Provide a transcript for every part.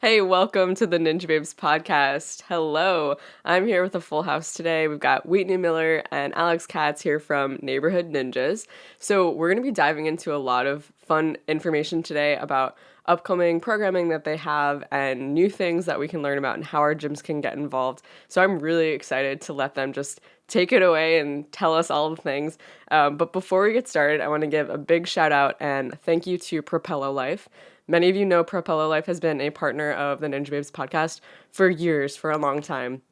Hey, welcome to the Ninja Babes podcast. Hello, I'm here with a full house today. We've got Whitney Miller and Alex Katz here from Neighborhood Ninjas. So we're going to be diving into a lot of fun information today about upcoming programming that they have and new things that we can learn about and how our gyms can get involved. So I'm really excited to let them just take it away and tell us all the things. But before we get started, I want to give a big shout out and thank you to Propello Life. Many of you know Propello Life has been a partner of the Ninja Babes podcast for years, for a long time.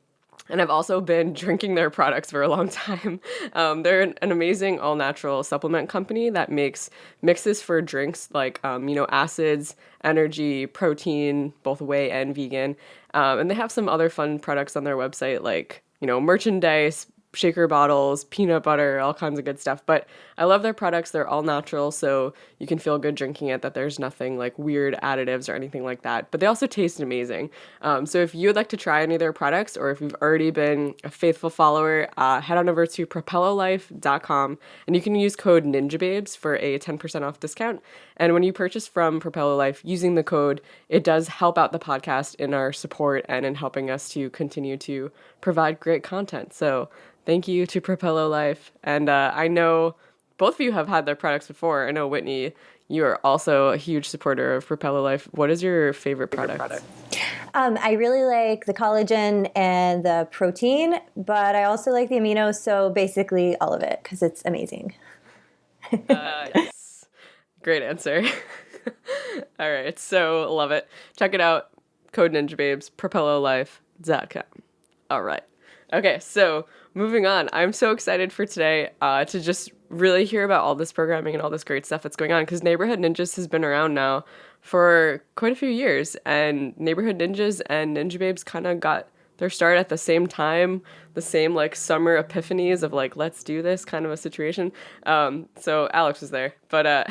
And I've also been drinking their products for a long time. They're an amazing all-natural supplement company that makes mixes for drinks like, acids, energy, protein, both whey and vegan. And they have some other fun products on their website like, merchandise, shaker bottles, peanut butter, all kinds of good stuff. But I love their products. They're all natural, so you can feel good drinking it, that there's nothing like weird additives or anything like that. But they also taste amazing. So if you would like to try any of their products, or if you've already been a faithful follower, head on over to propellolife.com and you can use code NinjaBabes for a 10% off discount. And when you purchase from Propello Life using the code, it does help out the podcast in our support and in helping us to continue to provide great content. So thank you to Propello Life. And I know both of you have had their products before. I know, Whitney, you are also a huge supporter of Propello Life. What is your favorite product? I really like the collagen and the protein, but I also like the aminos, so basically all of it, because it's amazing. Yes. Great answer. All right, so love it. Check it out. Code NinjaBabes, propellolife.com. All right. Okay, so moving on. I'm so excited for today to just really hear about all this programming and all this great stuff that's going on, because Neighborhood Ninjas has been around now for quite a few years, and Neighborhood Ninjas and Ninja Babes kind of got their start at the same time, the same like summer epiphanies of like, let's do this kind of a situation. So Alex was there, but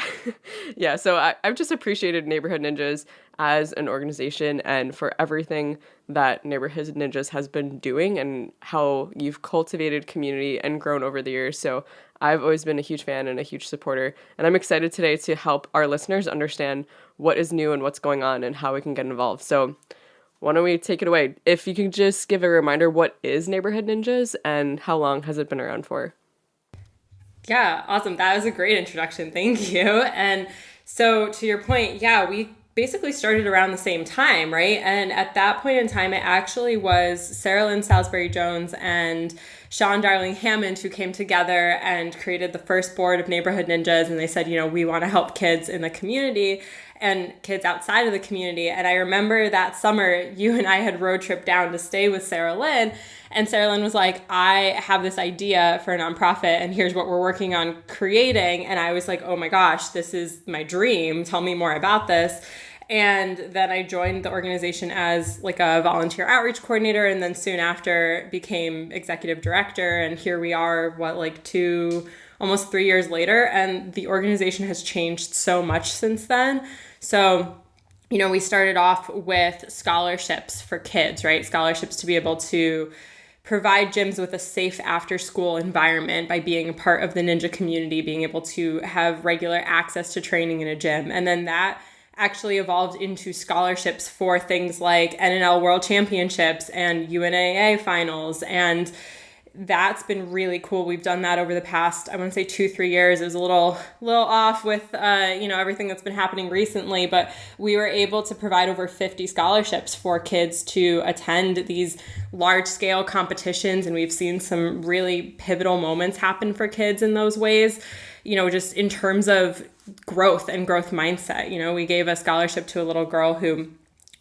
yeah, so I've just appreciated Neighborhood Ninjas as an organization and for everything that Neighborhood Ninjas has been doing and how you've cultivated community and grown over the years. So I've always been a huge fan and a huge supporter, and I'm excited today to help our listeners understand what is new and what's going on and how we can get involved. So why don't we take it away? If you can just give a reminder, what is Neighborhood Ninjas and how long has it been around for? Yeah, awesome. That was a great introduction. Thank you. And so to your point, yeah, we basically started around the same time, right? And at that point in time, it actually was Sarah Lynn Salisbury Jones and Sean Darling Hammond who came together and created the first board of Neighborhood Ninjas. And they said, we want to help kids in the community and kids outside of the community. And I remember that summer, you and I had road trip down to stay with Sarah Lynn. And Sarah Lynn was like, I have this idea for a nonprofit and here's what we're working on creating. And I was like, oh my gosh, this is my dream. Tell me more about this. And then I joined the organization as like a volunteer outreach coordinator, and then soon after became executive director. And here we are, almost 3 years later. And the organization has changed so much since then. So, we started off with scholarships for kids, right? Scholarships to be able to provide gyms with a safe after-school environment by being a part of the ninja community, being able to have regular access to training in a gym. And then that actually evolved into scholarships for things like NNL World Championships and UNAA finals. And that's been really cool. We've done that over the past, I want to say 2-3 years. It was a little off with, everything that's been happening recently, but we were able to provide over 50 scholarships for kids to attend these large scale competitions. And we've seen some really pivotal moments happen for kids in those ways, just in terms of growth and growth mindset. We gave a scholarship to a little girl who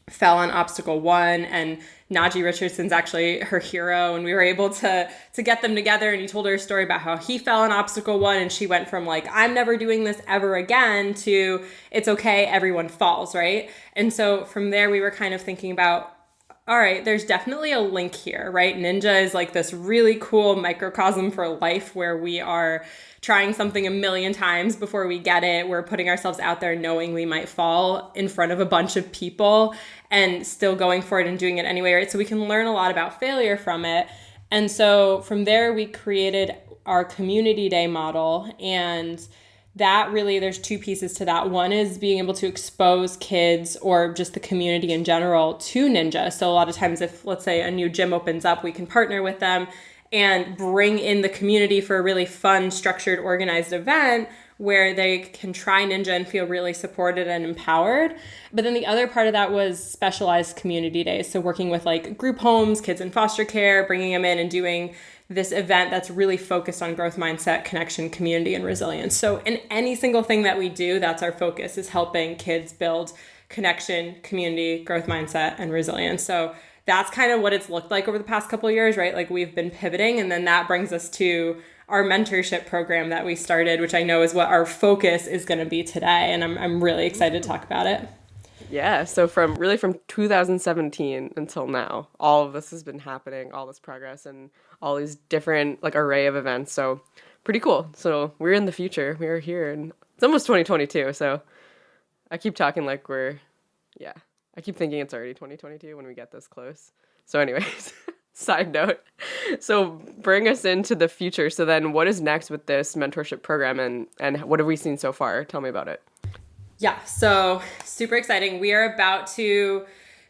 fell on obstacle 1, and Najee Richardson's actually her hero, and we were able to get them together, and he told her a story about how he fell on obstacle 1, and she went from like, I'm never doing this ever again, to it's okay, everyone falls, right? And so from there we were kind of thinking about, all right, there's definitely a link here, right? Ninja is like this really cool microcosm for life where we are trying something a million times before we get it. We're putting ourselves out there knowing we might fall in front of a bunch of people and still going for it and doing it anyway, right? So we can learn a lot about failure from it. And so from there, we created our community day model, and that really, there's two pieces to that. One is being able to expose kids or just the community in general to ninja. So a lot of times if, let's say, a new gym opens up, we can partner with them and bring in the community for a really fun, structured, organized event where they can try ninja and feel really supported and empowered. But then the other part of that was specialized community days. So working with like group homes, kids in foster care, bringing them in and doing this event that's really focused on growth mindset, connection, community, and resilience. So in any single thing that we do, that's our focus, is helping kids build connection, community, growth mindset, and resilience. So that's kind of what it's looked like over the past couple of years, right? Like we've been pivoting, and then that brings us to our mentorship program that we started, which I know is what our focus is going to be today. And I'm really excited to talk about it. Yeah, so from 2017 until now, all of this has been happening, all this progress and all these different like array of events. So pretty cool. So we're in the future. We're here, and it's almost 2022. So I keep talking like I keep thinking it's already 2022 when we get this close. So anyways, side note. So bring us into the future. So then what is next with this mentorship program, and what have we seen so far? Tell me about it. Yeah, so super exciting. We are about to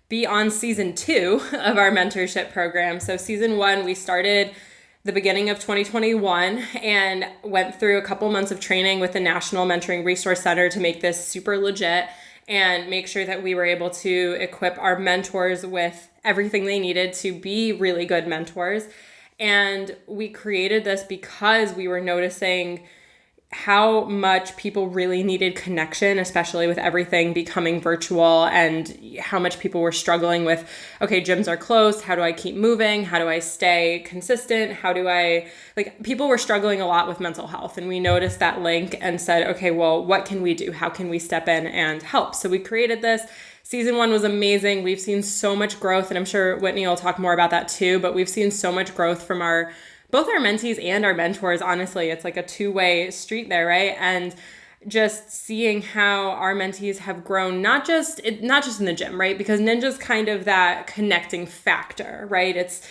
be on season 2 of our mentorship program. So season 1, we started the beginning of 2021 and went through a couple months of training with the National Mentoring Resource Center to make this super legit and make sure that we were able to equip our mentors with everything they needed to be really good mentors. And we created this because we were noticing how much people really needed connection, especially with everything becoming virtual, and how much people were struggling with, okay, gyms are closed. How do I keep moving? How do I stay consistent? People were struggling a lot with mental health, and we noticed that link and said, okay, well, what can we do? How can we step in and help? So we created this. Season 1 was amazing. We've seen so much growth, and I'm sure Whitney will talk more about that too, but we've seen so much growth from both our mentees and our mentors. Honestly, it's like a two-way street there, right? And just seeing how our mentees have grown, not just in the gym, right? Because ninja's kind of that connecting factor, right? It's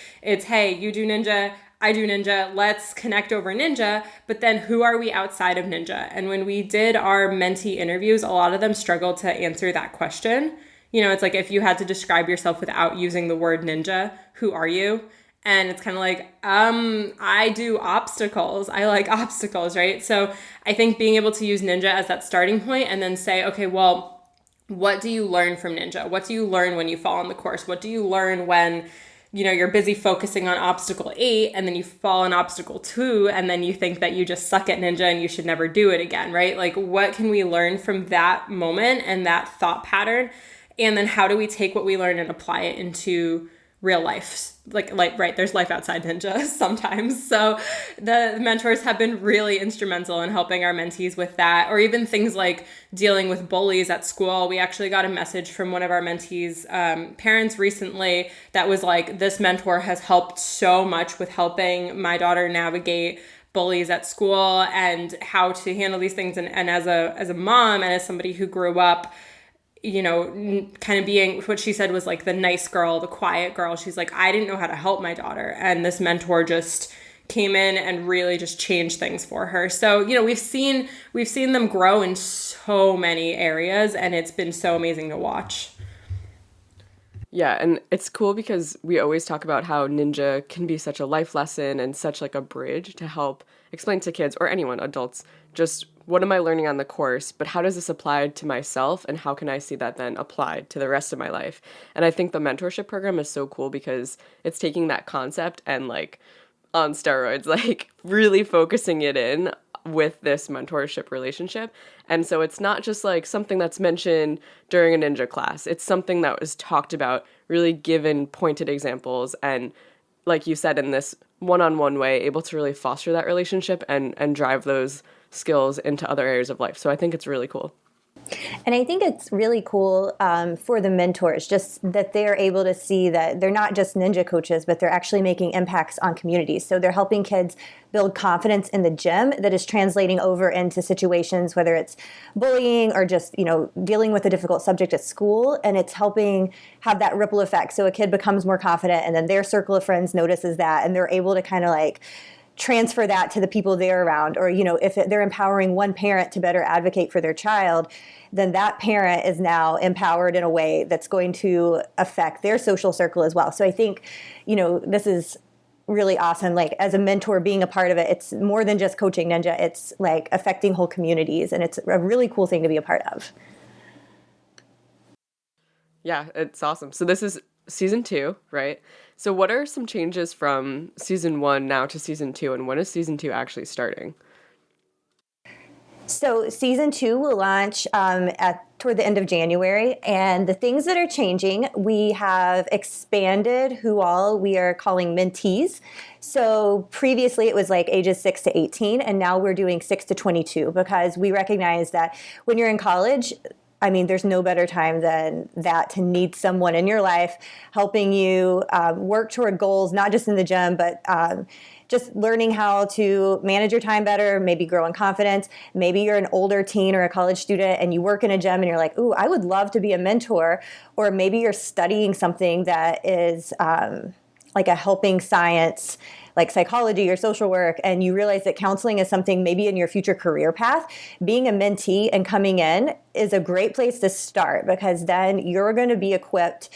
hey, you do ninja, I do ninja, let's connect over ninja. But then who are we outside of ninja? And when we did our mentee interviews, a lot of them struggled to answer that question. You know, it's like if you had to describe yourself without using the word ninja, who are you? And it's kind of like, I do obstacles. I like obstacles, right? So I think being able to use ninja as that starting point and then say, okay, well, what do you learn from ninja? What do you learn when you fall on the course? What do you learn when, you're busy focusing on obstacle 8 and then you fall on obstacle 2 and then you think that you just suck at ninja and you should never do it again, right? Like, what can we learn from that moment and that thought pattern? And then how do we take what we learn and apply it into real life? Like, right, there's life outside ninja sometimes. So the mentors have been really instrumental in helping our mentees with that, or even things like dealing with bullies at school. We actually got a message from one of our mentees' parents recently that was like, this mentor has helped so much with helping my daughter navigate bullies at school and how to handle these things. And as a mom and as somebody who grew up, kind of being, what she said was like the nice girl, the quiet girl. She's like, I didn't know how to help my daughter. And this mentor just came in and really just changed things for her. So, we've seen them grow in so many areas, and it's been so amazing to watch. Yeah, and it's cool because we always talk about how ninja can be such a life lesson and such like a bridge to help explain to kids or anyone, adults, just what am I learning on the course, but how does this apply to myself, and how can I see that then applied to the rest of my life? And I think the mentorship program is so cool because it's taking that concept and like on steroids, like really focusing it in with this mentorship relationship. And so it's not just like something that's mentioned during a ninja class. It's something that was talked about, really given pointed examples, and like you said, in this one-on-one way, able to really foster that relationship and drive those skills into other areas of life. So I think it's really cool. And I think it's really cool for the mentors, just that they're able to see that they're not just ninja coaches, but they're actually making impacts on communities. So they're helping kids build confidence in the gym that is translating over into situations, whether it's bullying or just, dealing with a difficult subject at school. And it's helping have that ripple effect. So a kid becomes more confident, and then their circle of friends notices that, and they're able to kind of like transfer that to the people they're around, or, if they're empowering one parent to better advocate for their child, then that parent is now empowered in a way that's going to affect their social circle as well. So I think, this is really awesome. Like, as a mentor, being a part of it, it's more than just coaching Ninja. It's like affecting whole communities, and it's a really cool thing to be a part of. Yeah, it's awesome. So this is season 2, right? So what are some changes from season 1 now to season 2, and when is season 2 actually starting? So season 2 will launch toward the end of January, and the things that are changing, we have expanded who all we are calling mentees. So previously it was like ages 6 to 18, and now we're doing 6 to 22, because we recognize that when you're in college, there's no better time than that to need someone in your life helping you work toward goals, not just in the gym, but just learning how to manage your time better, maybe grow in confidence. Maybe you're an older teen or a college student and you work in a gym and you're like, ooh, I would love to be a mentor. Or maybe you're studying something that is like a helping science, like psychology or social work, and you realize that counseling is something maybe in your future career path. Being a mentee and coming in is a great place to start, because then you're going to be equipped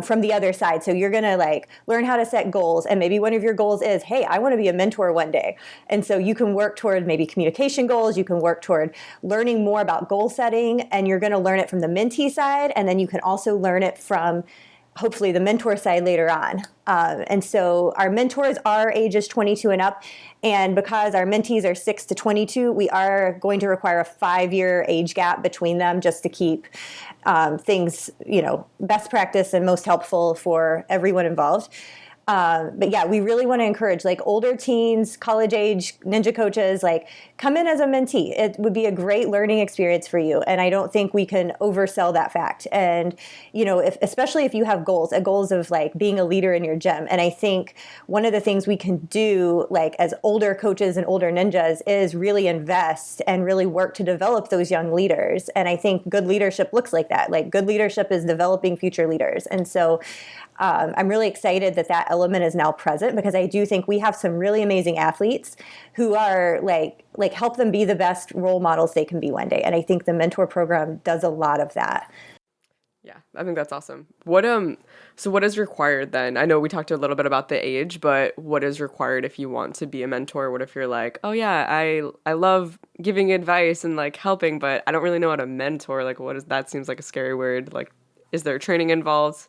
from the other side. So you're going to learn how to set goals. And maybe one of your goals is, hey, I want to be a mentor one day. And so you can work toward maybe communication goals. You can work toward learning more about goal setting, and you're going to learn it from the mentee side. And then you can also learn it from hopefully the mentor side later on. And so our mentors are ages 22 and up. And because our mentees are 6 to 22, we are going to require a 5-year age gap between them, just to keep things, best practice and most helpful for everyone involved. But yeah, we really want to encourage older teens, college age Ninja coaches, come in as a mentee. It would be a great learning experience for you. And I don't think we can oversell that fact. And, especially if you have goals of being a leader in your gym. And I think one of the things we can do as older coaches and older ninjas is really invest and really work to develop those young leaders. And I think good leadership looks like that. Good leadership is developing future leaders. And so I'm really excited that element is now present, because I do think we have some really amazing athletes who are help them be the best role models they can be one day. And I think the mentor program does a lot of that. Yeah, I think that's awesome. So what is required then? I know we talked a little bit about the age, but what is required if you want to be a mentor? What if you're like, oh yeah, I love giving advice and helping, but I don't really know how to mentor. What is that? Seems like a scary word. Is there training involved?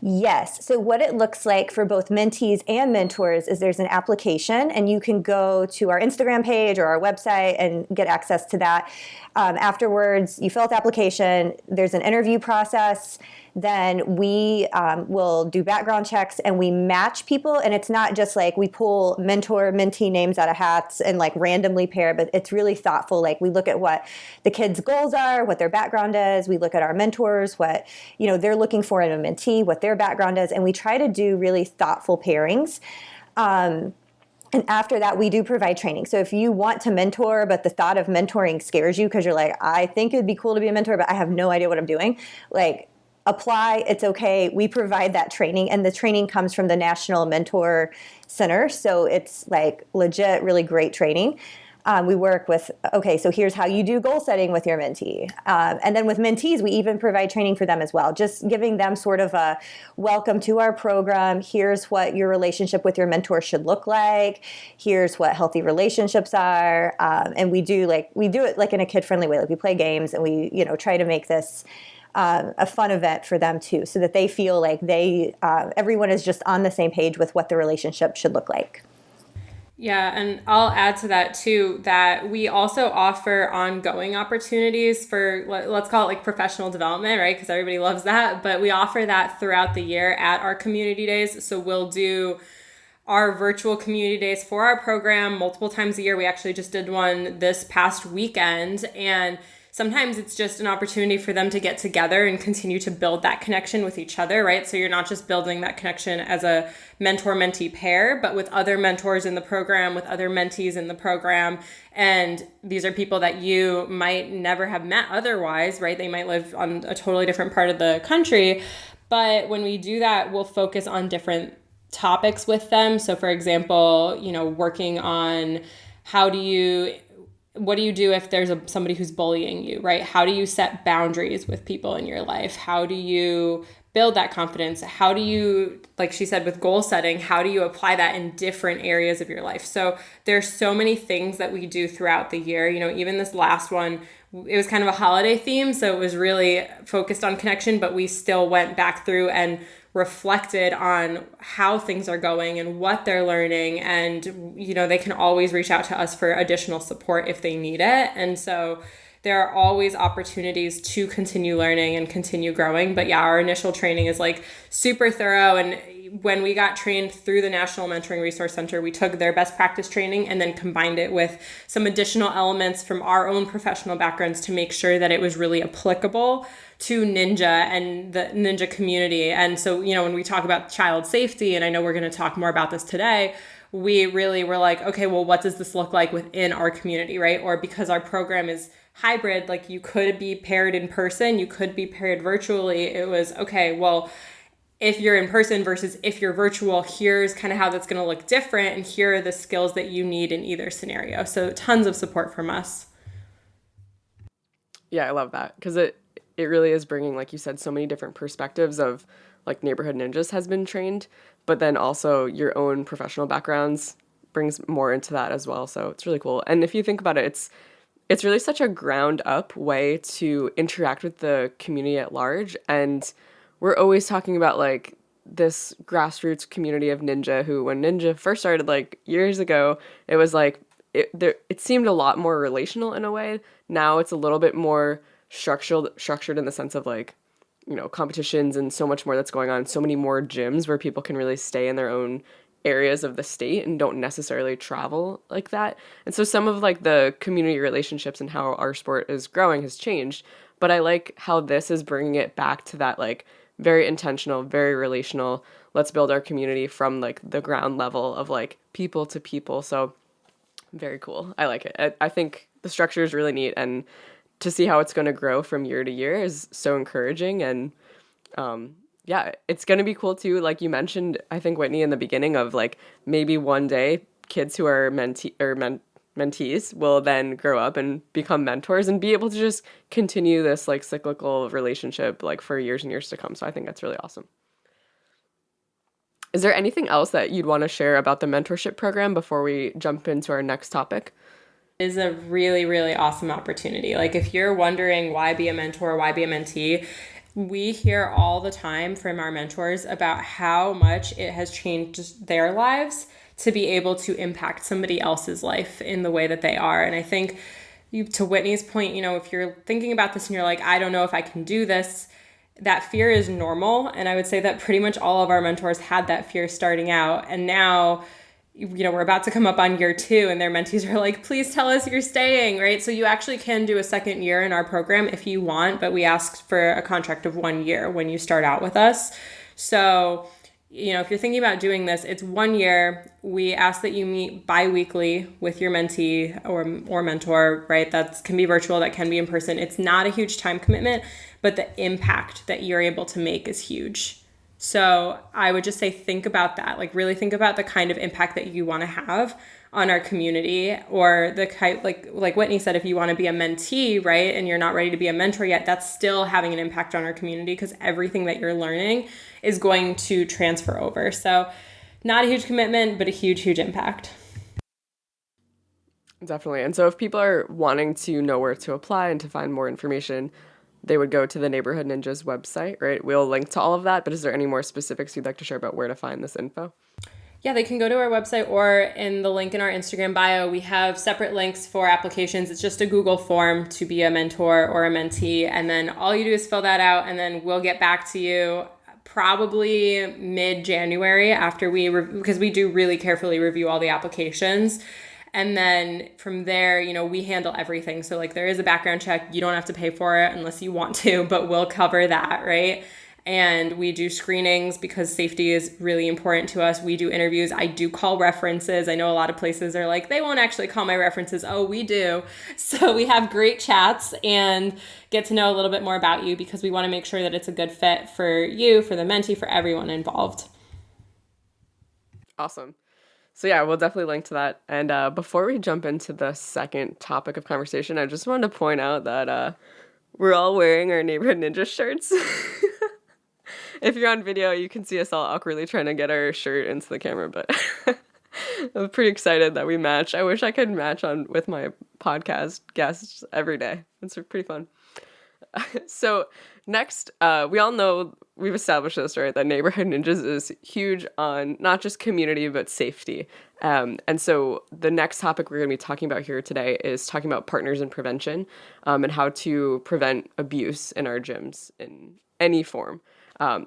Yes. So what it looks like for both mentees and mentors is there's an application, and you can go to our Instagram page or our website and get access to that. Afterwards, you fill out the application. There's an interview process. Then we will do background checks, and we match people. And it's not just we pull mentor, mentee names out of hats and randomly pair, but it's really thoughtful. We look at what the kids' goals are, what their background is. We look at our mentors, what they're looking for in a mentee, what their background is, and we try to do really thoughtful pairings. And after that, we do provide training. So if you want to mentor, but the thought of mentoring scares you because you're I think it'd be cool to be a mentor, but I have no idea what I'm doing, apply. It's okay. We provide that training, and the training comes from the National Mentor Center. So it's legit, really great training. We work with, okay, so here's how you do goal setting with your mentee. And then with mentees, we even provide training for them as well, just giving them sort of a welcome to our program. Here's what your relationship with your mentor should look like. Here's what healthy relationships are. And we do it in a kid-friendly way. We play games, and we, try to make this a fun event for them too, so that they feel everyone is just on the same page with what the relationship should look like. Yeah, and I'll add to that too, that we also offer ongoing opportunities for, let's call it professional development, right? Because everybody loves that. But we offer that throughout the year at our community days. So we'll do our virtual community days for our program multiple times a year. We actually just did one this past weekend, and sometimes it's just an opportunity for them to get together and continue to build that connection with each other, right? So you're not just building that connection as a mentor-mentee pair, but with other mentors in the program, with other mentees in the program. And these are people that you might never have met otherwise, right? They might live on a totally different part of the country. But when we do that, we'll focus on different topics with them. So for example, working on what do you do if there's somebody who's bullying you, right? How do you set boundaries with people in your life? How do you build that confidence? How do you, like she said, with goal setting, how do you apply that in different areas of your life? So there's so many things that we do throughout the year. Even this last one, it was kind of a holiday theme, so it was really focused on connection, but we still went back through and reflected on how things are going and what they're learning. And, they can always reach out to us for additional support if they need it. And so there are always opportunities to continue learning and continue growing. But yeah, our initial training is like super thorough. And when we got trained through the National Mentoring Resource Center, we took their best practice training and then combined it with some additional elements from our own professional backgrounds to make sure that it was really applicable to Ninja and the Ninja community. And so, when we talk about child safety, and I know we're going to talk more about this today, we really were like, okay, well, what does this look like within our community, right? Or because our program is hybrid, like you could be paired in person, you could be paired virtually. It was, okay, well, if you're in person versus if you're virtual, here's kind of how that's going to look different. And here are the skills that you need in either scenario. So tons of support from us. Yeah, I love that because it really is bringing, like you said, so many different perspectives of like Neighborhood Ninjas has been trained, but then also your own professional backgrounds brings more into that as well. So it's really cool. And if you think about it, it's really such a ground up way to interact with the community at large. And we're always talking about like this grassroots community of Ninja who, when Ninja first started like years ago, it was like, it seemed a lot more relational in a way. Now it's a little bit more structured in the sense of like, competitions and so much more that's going on, so many more gyms where people can really stay in their own areas of the state and don't necessarily travel like that. And so some of like the community relationships and how our sport is growing has changed, but I like how this is bringing it back to that like very intentional, very relational, let's build our community from like the ground level of like people to people. So very cool. I like it. I think the structure is really neat, and to see how it's going to grow from year to year is so encouraging. And yeah, it's going to be cool too. Like you mentioned, I think, Whitney, in the beginning of like maybe one day kids who are mentees will then grow up and become mentors and be able to just continue this like cyclical relationship like for years and years to come. So I think that's really awesome. Is there anything else that you'd want to share about the mentorship program before we jump into our next topic? It is a really, really awesome opportunity. Like if you're wondering why be a mentor, why be a mentee, we hear all the time from our mentors about how much it has changed their lives to be able to impact somebody else's life in the way that they are. And I think to Whitney's point, if you're thinking about this and you're like, I don't know if I can do this, that fear is normal. And I would say that pretty much all of our mentors had that fear starting out. And now, we're about to come up on year 2 and their mentees are like, please tell us you're staying, right? So you actually can do a second year in our program if you want, but we ask for a contract of 1 year when you start out with us. So, if you're thinking about doing this, it's 1 year. We ask that you meet bi-weekly with your mentee or mentor, right? That can be virtual, that can be in person. It's not a huge time commitment, but the impact that you're able to make is huge. So I would just say, think about that. Like really think about the kind of impact that you want to have on our community, or the kind, like Whitney said, if you want to be a mentee, right, and you're not ready to be a mentor yet, that's still having an impact on our community because everything that you're learning is going to transfer over. So not a huge commitment, but a huge, huge impact. Definitely. And so if people are wanting to know where to apply and to find more information, they would go to the Neighborhood Ninjas website, right? We'll link to all of that, but is there any more specifics you'd like to share about where to find this info? Yeah, they can go to our website, or in the link in our Instagram bio, we have separate links for applications. It's just a Google form to be a mentor or a mentee. And then all you do is fill that out, and then we'll get back to you probably mid-January after because we do really carefully review all the applications. And then from there, we handle everything. So like there is a background check. You don't have to pay for it unless you want to, but we'll cover that, right? And we do screenings because safety is really important to us. We do interviews. I do call references. I know a lot of places are like, they won't actually call my references. Oh, we do. So we have great chats and get to know a little bit more about you because we want to make sure that it's a good fit for you, for the mentee, for everyone involved. Awesome. So yeah, we'll definitely link to that. And before we jump into the second topic of conversation, I just wanted to point out that we're all wearing our Neighborhood Ninja shirts. If you're on video, you can see us all awkwardly trying to get our shirt into the camera, but I'm pretty excited that we match. I wish I could match on with my podcast guests every day. It's pretty fun. So next, we all know, we've established this, right, that Neighborhood Ninjas is huge on not just community, but safety. And so the next topic we're going to be talking about here today is talking about partners in prevention, and how to prevent abuse in our gyms in any form.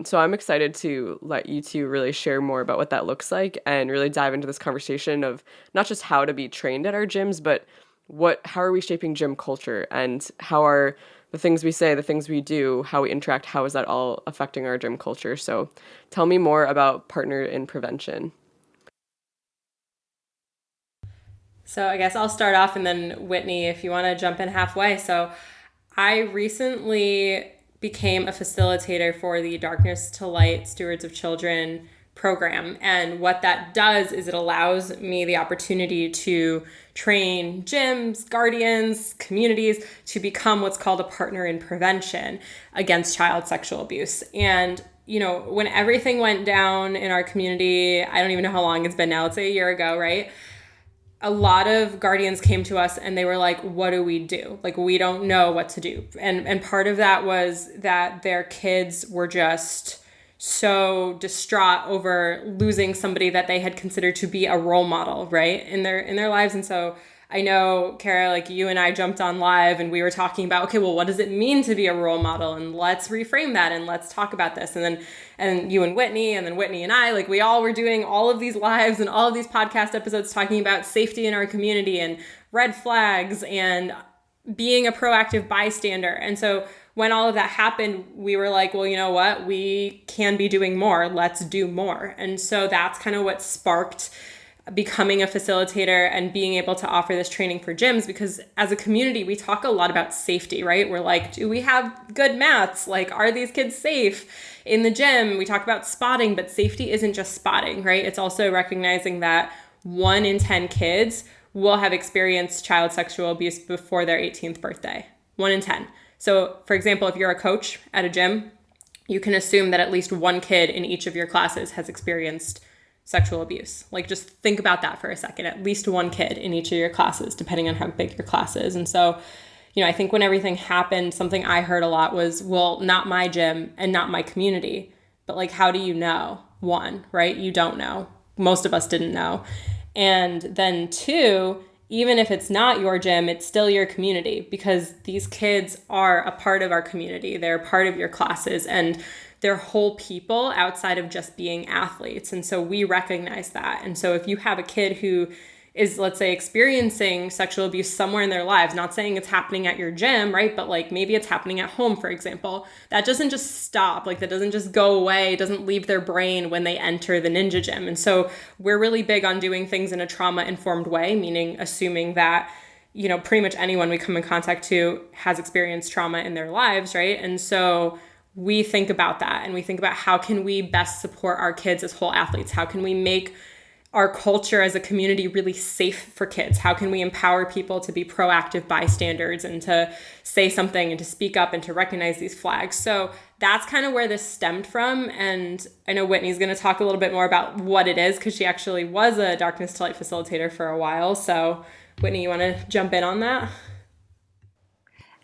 So I'm excited to let you two really share more about what that looks like and really dive into this conversation of not just how to be trained at our gyms, but how are we shaping gym culture, and how are the things we say, the things we do, how we interact, how is that all affecting our gym culture? So tell me more about partner in prevention. So I guess I'll start off, and then Whitney, if you want to jump in halfway. So I recently became a facilitator for the Darkness to Light Stewards of Children program. And what that does is it allows me the opportunity to train gyms, guardians, communities to become what's called a partner in prevention against child sexual abuse. And when everything went down in our community, I don't even know how long it's been now, let's say a year ago, right? A lot of guardians came to us and they were like, what do we do? Like, we don't know what to do. And part of that was that their kids were just so distraught over losing somebody that they had considered to be a role model, right, in their lives. And so I know, Cara, like you and I jumped on live and we were talking about, okay, well, what does it mean to be a role model? And let's reframe that and let's talk about this. And you and Whitney, and then Whitney and I, like, we all were doing all of these lives and all of these podcast episodes talking about safety in our community and red flags and being a proactive bystander. And so when all of that happened, we were like, well, you know what? We can be doing more. Let's do more. And so that's kind of what sparked becoming a facilitator and being able to offer this training for gyms, because as a community, we talk a lot about safety, right? We're like, do we have good mats? Like, are these kids safe in the gym? We talk about spotting, but safety isn't just spotting, right? It's also recognizing that 1 in 10 kids will have experienced child sexual abuse before their 18th birthday. 1 in 10. So, for example, if you're a coach at a gym, you can assume that at least one kid in each of your classes has experienced sexual abuse. Like, just think about that for a second. At least one kid in each of your classes, depending on how big your class is. And so, I think when everything happened, something I heard a lot was, well, not my gym and not my community. But like, how do you know? 1, right? You don't know. Most of us didn't know. And then 2, even if it's not your gym, it's still your community, because these kids are a part of our community. They're a part of your classes, and they're whole people outside of just being athletes. And so we recognize that. And so if you have a kid who is, let's say, experiencing sexual abuse somewhere in their lives, not saying it's happening at your gym, right? But like, maybe it's happening at home, for example, that doesn't just stop. Like, that doesn't just go away, doesn't leave their brain when they enter the ninja gym. And so we're really big on doing things in a trauma-informed way, meaning assuming that, pretty much anyone we come in contact to has experienced trauma in their lives, right? And so we think about that, and we think about how can we best support our kids as whole athletes? How can we make our culture as a community really safe for kids? How can we empower people to be proactive bystanders and to say something and to speak up and to recognize these flags? So that's kind of where this stemmed from. And I know Whitney's going to talk a little bit more about what it is, because she actually was a Darkness to Light facilitator for a while. So Whitney, you want to jump in on that?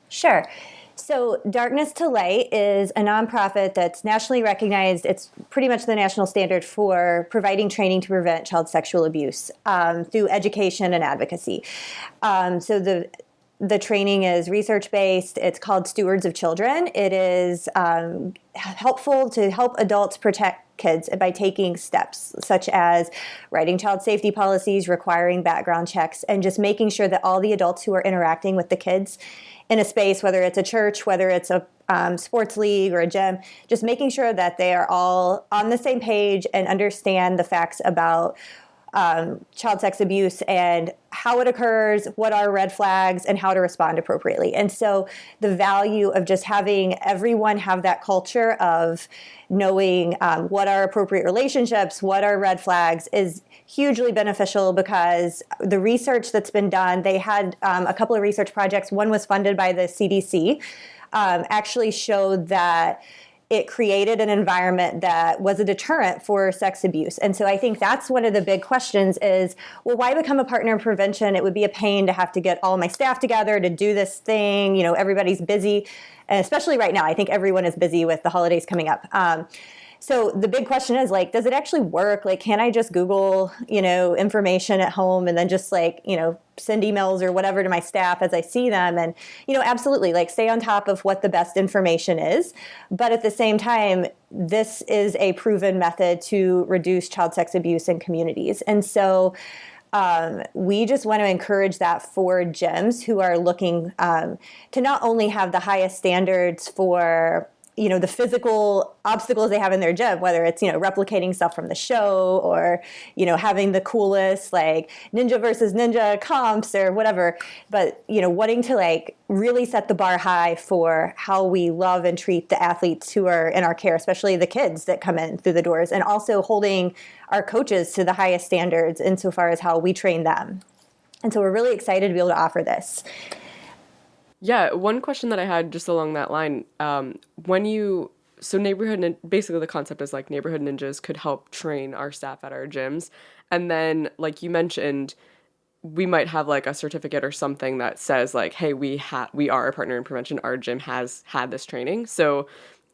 Sure. So Darkness to Light is a nonprofit that's nationally recognized. It's pretty much the national standard for providing training to prevent child sexual abuse through education and advocacy. So the training is research-based. It's called Stewards of Children. It is helpful to help adults protect kids by taking steps such as writing child safety policies, requiring background checks, and just making sure that all the adults who are interacting with the kids in a space, whether it's a church, whether it's a sports league or a gym, just making sure that they are all on the same page and understand the facts about child sex abuse and how it occurs, what are red flags, and how to respond appropriately. And so the value of just having everyone have that culture of knowing what are appropriate relationships, what are red flags, is hugely beneficial, because the research that's been done, they had a couple of research projects. One was funded by the CDC, actually showed that it created an environment that was a deterrent for sex abuse. And so I think that's one of the big questions is, well, why become a partner in prevention? It would be a pain to have to get all my staff together to do this thing. Everybody's busy, and especially right now. I think everyone is busy with the holidays coming up. So the big question is, does it actually work? Can I just Google, information at home and then just send emails or whatever to my staff as I see them? And, absolutely, stay on top of what the best information is. But at the same time, this is a proven method to reduce child sex abuse in communities. And so we just want to encourage that for gyms who are looking to not only have the highest standards for the physical obstacles they have in their gym, whether it's, replicating stuff from the show or, having the coolest, ninja versus ninja comps or whatever, but, wanting to really set the bar high for how we love and treat the athletes who are in our care, especially the kids that come in through the doors, and also holding our coaches to the highest standards insofar as how we train them. And so we're really excited to be able to offer this. Yeah, one question that I had just along that line, basically the concept is neighborhood ninjas could help train our staff at our gyms. And then, like you mentioned, we might have a certificate or something that says hey, we are a partner in prevention. Our gym has had this training. So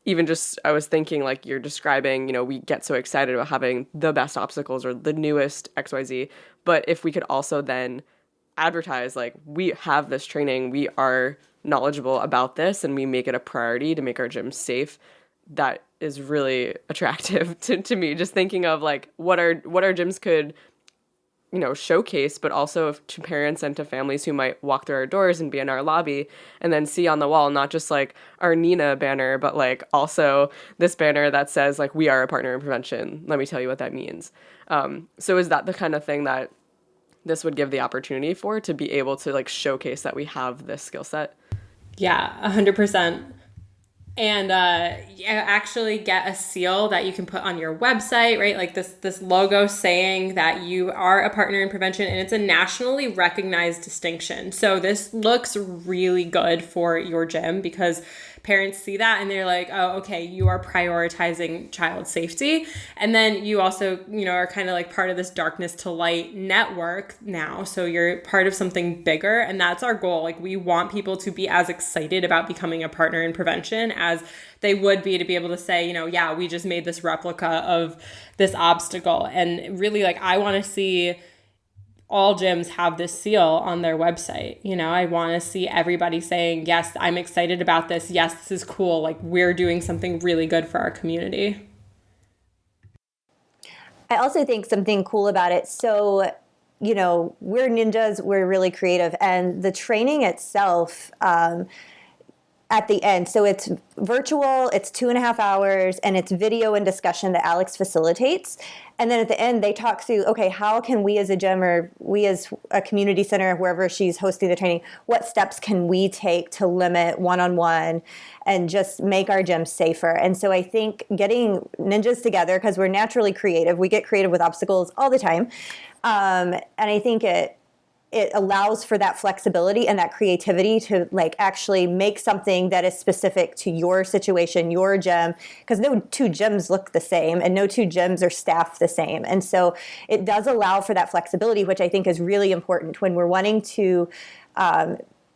even just, I was thinking you're describing, we get so excited about having the best obstacles or the newest XYZ. But if we could also then advertise we have this training, we are knowledgeable about this, and we make it a priority to make our gyms safe, that is really attractive to me. Just thinking of what our gyms could showcase, but also to parents and to families who might walk through our doors and be in our lobby and then see on the wall not just our Nina banner, but also this banner that says we are a partner in prevention. Let me tell you what that means. So is that the kind of thing that this would give the opportunity for, to be able to showcase that we have this skill set? Yeah, 100%. And you actually get a seal that you can put on your website, right? This logo saying that you are a partner in prevention, and it's a nationally recognized distinction. So this looks really good for your gym, because parents see that and they're oh, okay, you are prioritizing child safety. And then you also, are kind of part of this darkness to light network now. So you're part of something bigger, and that's our goal. We want people to be as excited about becoming a partner in prevention as they would be to be able to say, yeah, we just made this replica of this obstacle. And really, I want to see all gyms have this seal on their website. I want to see everybody saying, yes, I'm excited about this. Yes, this is cool. We're doing something really good for our community. I also think something cool about it. So, we're ninjas, we're really creative, and the training itself, at the end. So it's virtual, it's 2.5 hours, and it's video and discussion that Alex facilitates. And then at the end, they talk through, okay, how can we as a gym, or we as a community center, wherever she's hosting the training, what steps can we take to limit one-on-one and just make our gym safer? And so I think getting ninjas together, because we're naturally creative, we get creative with obstacles all the time. And I think it allows for that flexibility and that creativity to actually make something that is specific to your situation, your gym, because no two gyms look the same and no two gyms are staffed the same. And so it does allow for that flexibility, which I think is really important when we're wanting to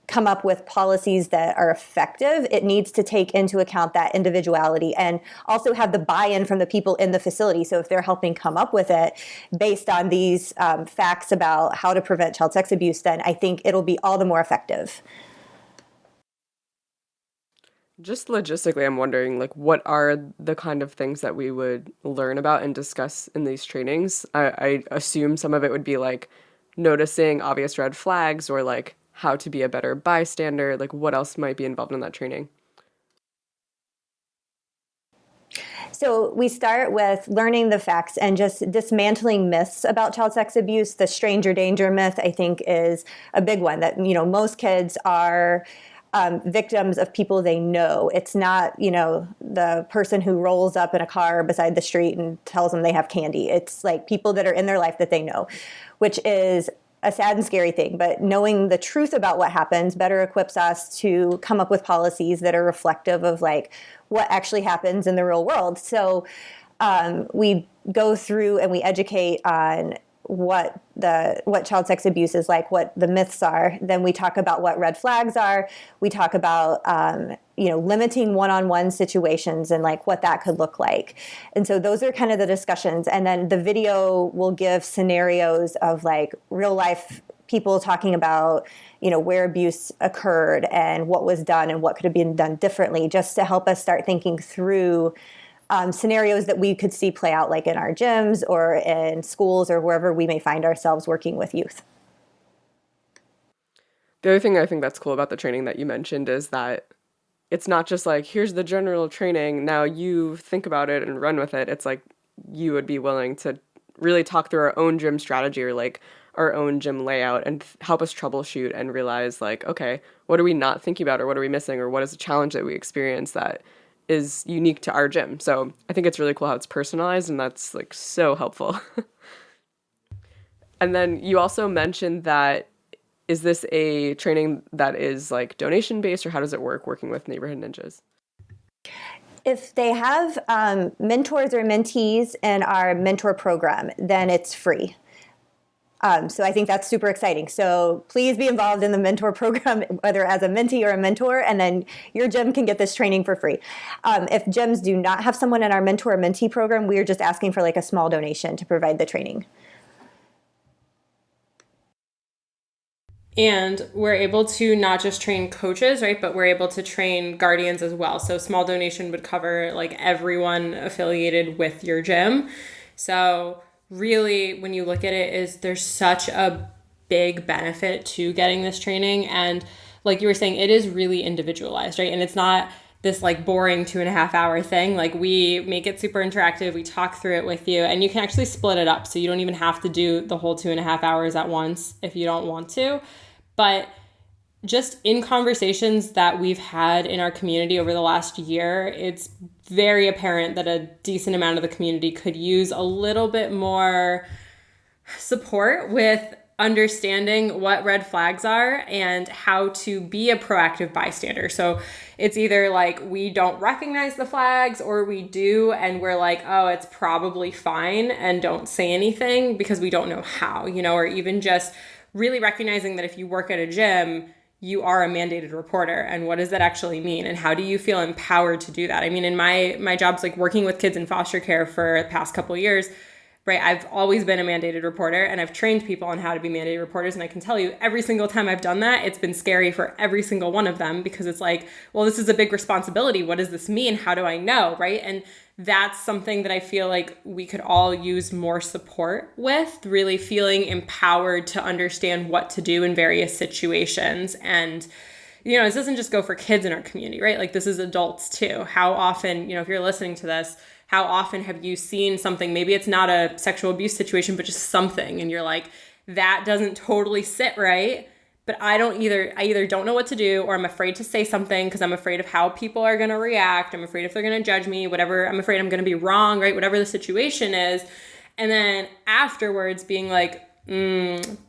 come up with policies that are effective. It needs to take into account that individuality and also have the buy-in from the people in the facility. So if they're helping come up with it based on these facts about how to prevent child sex abuse, then I think it'll be all the more effective. Just logistically, I'm wondering, what are the kind of things that we would learn about and discuss in these trainings? I assume some of it would be noticing obvious red flags, or how to be a better bystander. What else might be involved in that training? So we start with learning the facts and just dismantling myths about child sex abuse. The stranger danger myth, I think, is a big one, that, most kids are victims of people they know. It's not, the person who rolls up in a car beside the street and tells them they have candy. It's like people that are in their life that they know, which is a sad and scary thing. But knowing the truth about what happens better equips us to come up with policies that are reflective of like what actually happens in the real world. So we go through and we educate on what child sex abuse is like, what the myths are. Then we talk about what red flags are. We talk about limiting one-on-one situations and like what that could look like. And so those are kind of the discussions. And then the video will give scenarios of like real life people talking about where abuse occurred and what was done and what could have been done differently, just to help us start thinking through scenarios that we could see play out like in our gyms or in schools or wherever we may find ourselves working with youth. The other thing I think that's cool about the training that you mentioned is that it's not just like, here's the general training, now you think about it and run with it. It's like you would be willing to really talk through our own gym strategy or like our own gym layout and help us troubleshoot and realize like, okay, what are we not thinking about or what are we missing or what is a challenge that we experience that is unique to our gym. So I think it's really cool how it's personalized, and that's like so helpful. And then you also mentioned that, is this a training that is like donation based, or how does it work working with Neighborhood Ninjas? If they have mentors or mentees in our mentor program, then it's free. So I think that's super exciting. So please be involved in the mentor program, whether as a mentee or a mentor, and then your gym can get this training for free. If gyms do not have someone in our mentor or mentee program, we are just asking for like a small donation to provide the training. And we're able to not just train coaches, right, but we're able to train guardians as well. So small donation would cover like everyone affiliated with your gym. So really, when you look at it, is there's such a big benefit to getting this training. And like you were saying, it is really individualized, right? And it's not this like boring 2.5 hour thing. Like we make it super interactive. We talk through it with you, and you can actually split it up. So you don't even have to do the whole 2.5 hours at once if you don't want to. But just in conversations that we've had in our community over the last year, it's very apparent that a decent amount of the community could use a little bit more support with understanding what red flags are and how to be a proactive bystander. So it's either like we don't recognize the flags, or we do and we're like, oh, it's probably fine, and don't say anything because we don't know how, or even just really recognizing that if you work at a gym, you are a mandated reporter, and what does that actually mean, and how do you feel empowered to do that? I mean, in my jobs, like working with kids in foster care for the past couple of years, right, I've always been a mandated reporter, and I've trained people on how to be mandated reporters, and I can tell you every single time I've done that, it's been scary for every single one of them, because it's like, well, this is a big responsibility. What does this mean? How do I know, right? And that's something that I feel like we could all use more support with, really feeling empowered to understand what to do in various situations. And, this doesn't just go for kids in our community, right? Like this is adults too. How often, if you're listening to this, how often have you seen something, maybe it's not a sexual abuse situation, but just something, and you're like, that doesn't totally sit right, but I either don't know what to do, or I'm afraid to say something because I'm afraid of how people are going to react. I'm afraid if they're going to judge me, whatever. I'm afraid I'm going to be wrong, right? Whatever the situation is. And then afterwards being like,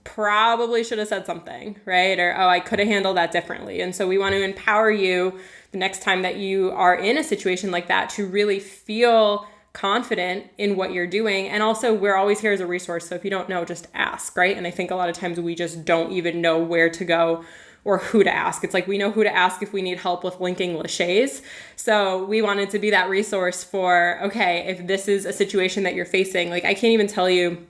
probably should have said something, right? Or, oh, I could have handled that differently. And so we want to empower you the next time that you are in a situation like that to really feel confident in what you're doing. And also, we're always here as a resource. So if you don't know, just ask, right? And I think a lot of times we just don't even know where to go or who to ask. It's like we know who to ask if we need help with linking laches. So we wanted to be that resource for, okay, if this is a situation that you're facing, like I can't even tell you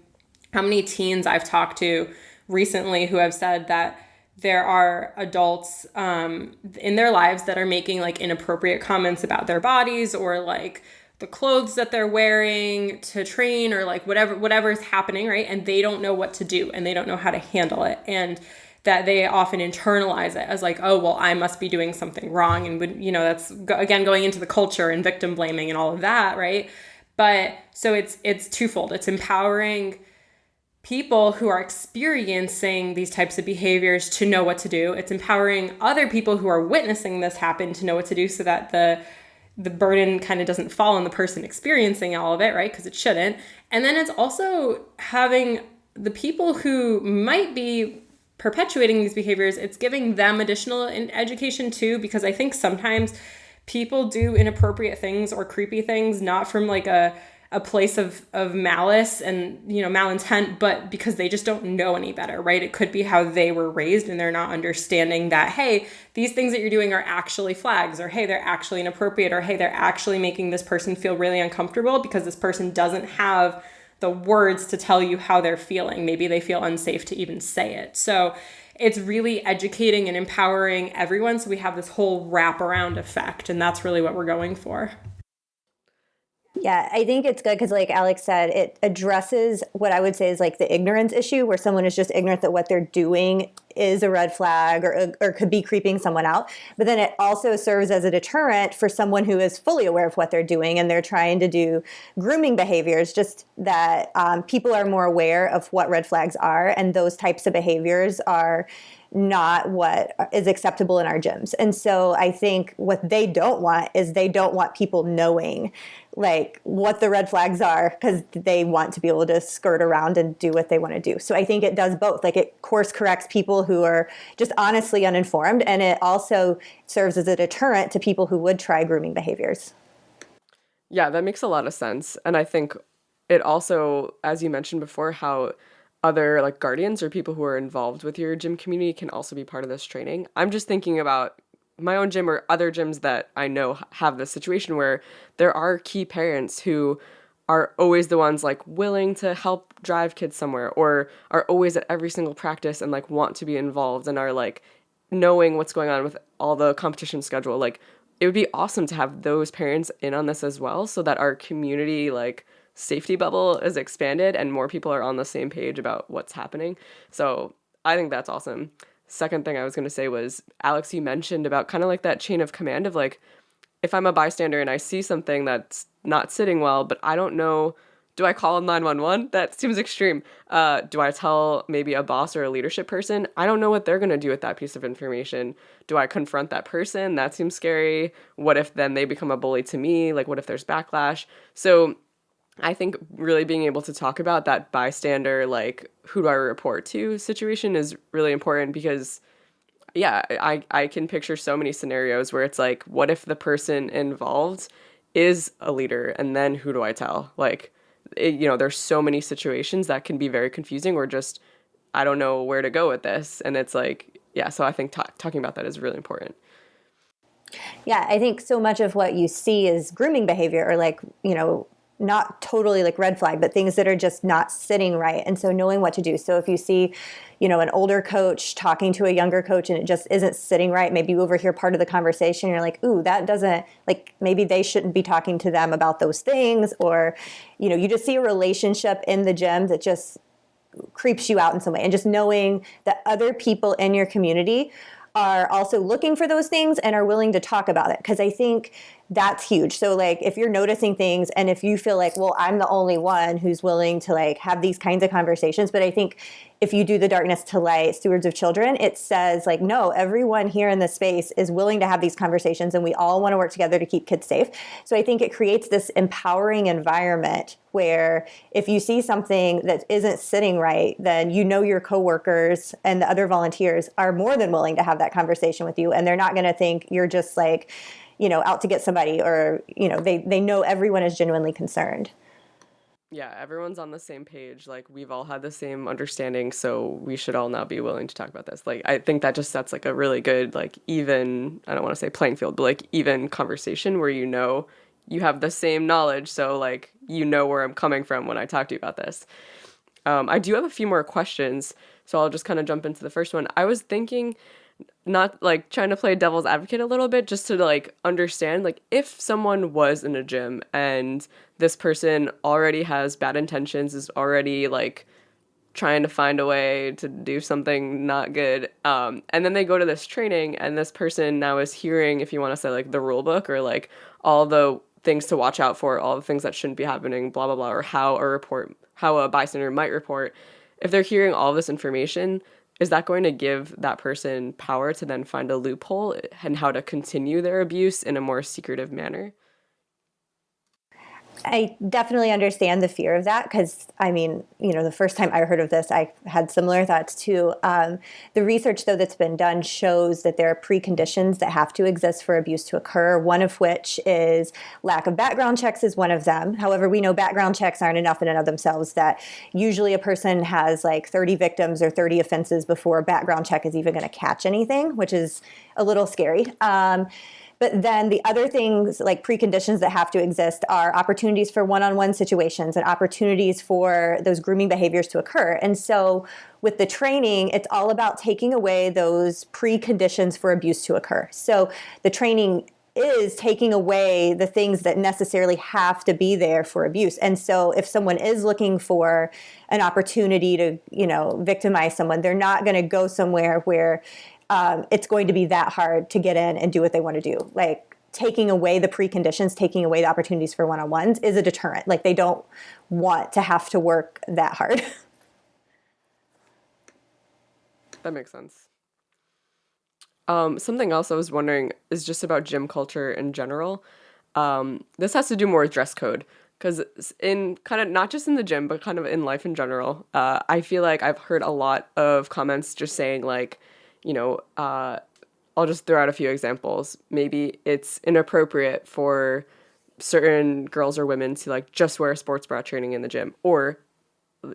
how many teens I've talked to recently who have said that there are adults in their lives that are making like inappropriate comments about their bodies, or like the clothes that they're wearing to train, or like whatever is happening, right? And they don't know what to do, and they don't know how to handle it. And that they often internalize it as like, oh, well, I must be doing something wrong. And would, that's again, going into the culture and victim blaming and all of that. Right. But so it's twofold. It's empowering people who are experiencing these types of behaviors to know what to do. It's empowering other people who are witnessing this happen to know what to do, so that the burden kind of doesn't fall on the person experiencing all of it, right? Because it shouldn't. And then it's also having the people who might be perpetuating these behaviors, it's giving them additional education too, because I think sometimes people do inappropriate things or creepy things, not from like a place of malice and, malintent, but because they just don't know any better, right? It could be how they were raised and they're not understanding that, hey, these things that you're doing are actually flags, or hey, they're actually inappropriate, or hey, they're actually making this person feel really uncomfortable because this person doesn't have the words to tell you how they're feeling. Maybe they feel unsafe to even say it. So it's really educating and empowering everyone. So we have this whole wraparound effect, and that's really what we're going for. Yeah, I think it's good because, like Alex said, it addresses what I would say is like the ignorance issue, where someone is just ignorant that what they're doing is a red flag or could be creeping someone out. But then it also serves as a deterrent for someone who is fully aware of what they're doing and they're trying to do grooming behaviors, just that people are more aware of what red flags are, and those types of behaviors are not what is acceptable in our gyms. And so I think what they don't want is they don't want people knowing like what the red flags are, because they want to be able to skirt around and do what they want to do. So I think it does both. Like it course corrects people who are just honestly uninformed, and it also serves as a deterrent to people who would try grooming behaviors. Yeah, that makes a lot of sense. And I think it also, as you mentioned before, how other like guardians or people who are involved with your gym community can also be part of this training. I'm just thinking about my own gym or other gyms that I know have this situation where there are key parents who are always the ones like willing to help drive kids somewhere, or are always at every single practice and like want to be involved and are like knowing what's going on with all the competition schedule. Like it would be awesome to have those parents in on this as well, so that our community like safety bubble is expanded and more people are on the same page about what's happening. So I think that's awesome. Second thing I was going to say was, Alex, you mentioned about kind of like that chain of command of like, if I'm a bystander and I see something that's not sitting well, but I don't know, do I call 911? That seems extreme. Do I tell maybe a boss or a leadership person? I don't know what they're going to do with that piece of information. Do I confront that person? That seems scary. What if then they become a bully to me? Like, what if there's backlash? So I think really being able to talk about that bystander, like, who do I report to situation is really important, because, yeah, I can picture so many scenarios where it's like, what if the person involved is a leader, and then who do I tell? Like, there's so many situations that can be very confusing, or just, I don't know where to go with this. And it's like, yeah, so I think talking about that is really important. Yeah, I think so much of what you see is grooming behavior, or like, not totally like red flag, but things that are just not sitting right. And so knowing what to do. So if you see, an older coach talking to a younger coach and it just isn't sitting right, maybe you overhear part of the conversation, you're like, ooh, that doesn't, like, maybe they shouldn't be talking to them about those things. Or, you just see a relationship in the gym that just creeps you out in some way. And just knowing that other people in your community are also looking for those things and are willing to talk about it. Because I think that's huge. So like if you're noticing things and if you feel like, well, I'm the only one who's willing to like have these kinds of conversations. But I think if you do the darkness to light, stewards of children, it says like, no, everyone here in this space is willing to have these conversations and we all want to work together to keep kids safe. So I think it creates this empowering environment where if you see something that isn't sitting right, then your coworkers and the other volunteers are more than willing to have that conversation with you. And they're not going to think you're just like, out to get somebody, or, they know everyone is genuinely concerned. Yeah, everyone's on the same page. Like, we've all had the same understanding, so we should all now be willing to talk about this. Like, I think that just sets like a really good, like, even, I don't want to say playing field, but like even conversation where you have the same knowledge, so like where I'm coming from when I talk to you about this. I do have a few more questions, so I'll just kind of jump into the first one. I was thinking, not like trying to play devil's advocate a little bit, just to like understand, like, if someone was in a gym and this person already has bad intentions, is already like trying to find a way to do something not good. And then they go to this training, and this person now is hearing, if you want to say like the rule book or like all the things to watch out for, all the things that shouldn't be happening, blah, blah, blah, or how a bystander might report. If they're hearing all this information, is that going to give that person power to then find a loophole and how to continue their abuse in a more secretive manner? I definitely understand the fear of that because, I mean, the first time I heard of this, I had similar thoughts too. The research, though, that's been done shows that there are preconditions that have to exist for abuse to occur, one of which is lack of background checks is one of them. However, we know background checks aren't enough in and of themselves, that usually a person has like 30 victims or 30 offenses before a background check is even going to catch anything, which is a little scary. But then the other things like preconditions that have to exist are opportunities for one-on-one situations and opportunities for those grooming behaviors to occur. And so with the training, it's all about taking away those preconditions for abuse to occur. So the training is taking away the things that necessarily have to be there for abuse. And so if someone is looking for an opportunity to, victimize someone, they're not going to go somewhere where it's going to be that hard to get in and do what they want to do. Like taking away the preconditions, taking away the opportunities for one-on-ones is a deterrent. Like they don't want to have to work that hard. That makes sense. Something else I was wondering is just about gym culture in general. This has to do more with dress code. Because in kind of not just in the gym, but kind of in life in general, I feel like I've heard a lot of comments just saying like, I'll just throw out a few examples. Maybe it's inappropriate for certain girls or women to like just wear a sports bra training in the gym, or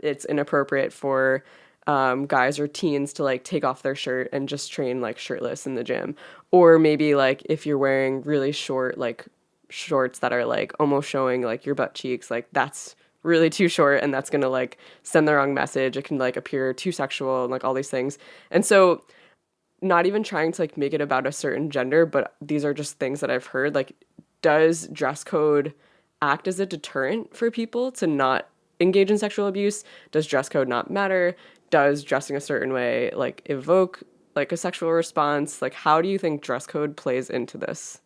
it's inappropriate for guys or teens to like take off their shirt and just train like shirtless in the gym. Or maybe like if you're wearing really short like shorts that are like almost showing like your butt cheeks, like that's really too short and that's gonna like send the wrong message. It can like appear too sexual and like all these things. And so not even trying to like make it about a certain gender, but these are just things that I've heard. Like, does dress code act as a deterrent for people to not engage in sexual abuse? Does dress code not matter? Does dressing a certain way like evoke like a sexual response? Like, how do you think dress code plays into this?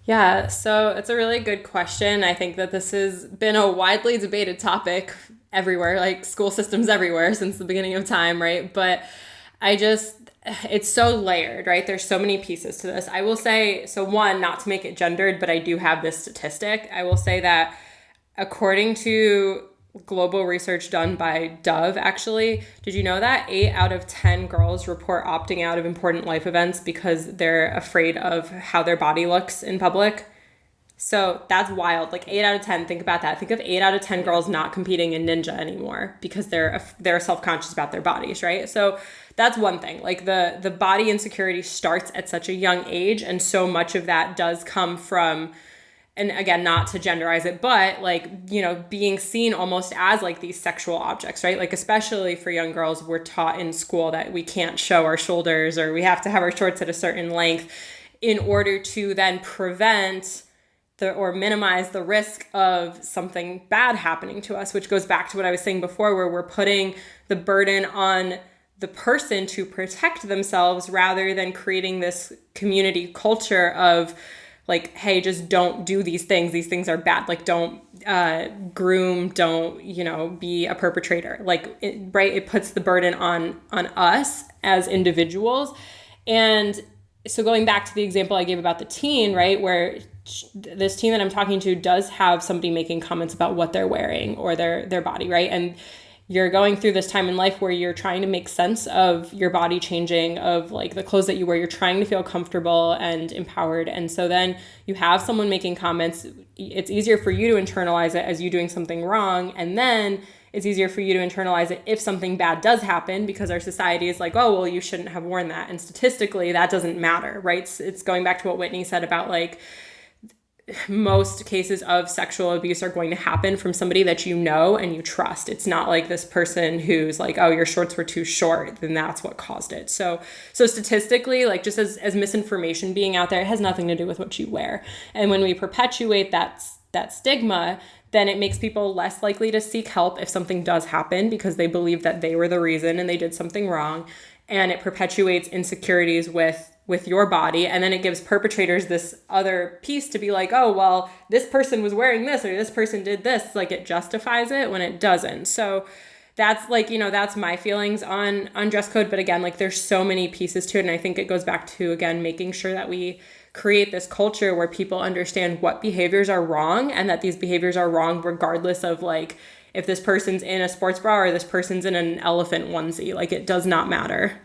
Yeah, so it's a really good question. I think that this has been a widely debated topic everywhere, like school systems everywhere since the beginning of time, right? But it's so layered, right? There's so many pieces to this. I will say, so one, not to make it gendered, but I do have this statistic. I will say that according to global research done by Dove, actually, did you know that 8 out of 10 girls report opting out of important life events because they're afraid of how their body looks in public? So that's wild. Like 8 out of 10, think about that. Think of 8 out of 10 girls not competing in ninja anymore because they're self-conscious about their bodies, right? So that's one thing. Like the body insecurity starts at such a young age, and so much of that does come from, and again, not to genderize it, but like, being seen almost as like these sexual objects, right? Like, especially for young girls, we're taught in school that we can't show our shoulders or we have to have our shorts at a certain length in order to then prevent or minimize the risk of something bad happening to us, which goes back to what I was saying before, where we're putting the burden on the person to protect themselves rather than creating this community culture of like, hey, just don't do these things. These things are bad. Like, don't groom, don't, be a perpetrator. Like, it puts the burden on us as individuals. And so going back to the example I gave about the teen, right, where this teen that I'm talking to does have somebody making comments about what they're wearing or their body, right? And you're going through this time in life where you're trying to make sense of your body changing, of like the clothes that you wear. You're trying to feel comfortable and empowered. And so then you have someone making comments. It's easier for you to internalize it as you doing something wrong. And then it's easier for you to internalize it if something bad does happen, because our society is like, oh, well, you shouldn't have worn that. And statistically, that doesn't matter, right? It's going back to what Whitney said about like, most cases of sexual abuse are going to happen from somebody that you know and you trust. It's not like this person who's like, oh, your shorts were too short, then that's what caused it. So statistically, like just as misinformation being out there, it has nothing to do with what you wear. And when we perpetuate that stigma, then it makes people less likely to seek help if something does happen because they believe that they were the reason and they did something wrong. And it perpetuates insecurities with your body. And then it gives perpetrators this other piece to be like, oh, well, this person was wearing this or this person did this. Like, it justifies it when it doesn't. So that's like, that's my feelings on dress code. But again, like, there's so many pieces to it. And I think it goes back to, again, making sure that we create this culture where people understand what behaviors are wrong and that these behaviors are wrong regardless of like if this person's in a sports bra or this person's in an elephant onesie. Like, it does not matter.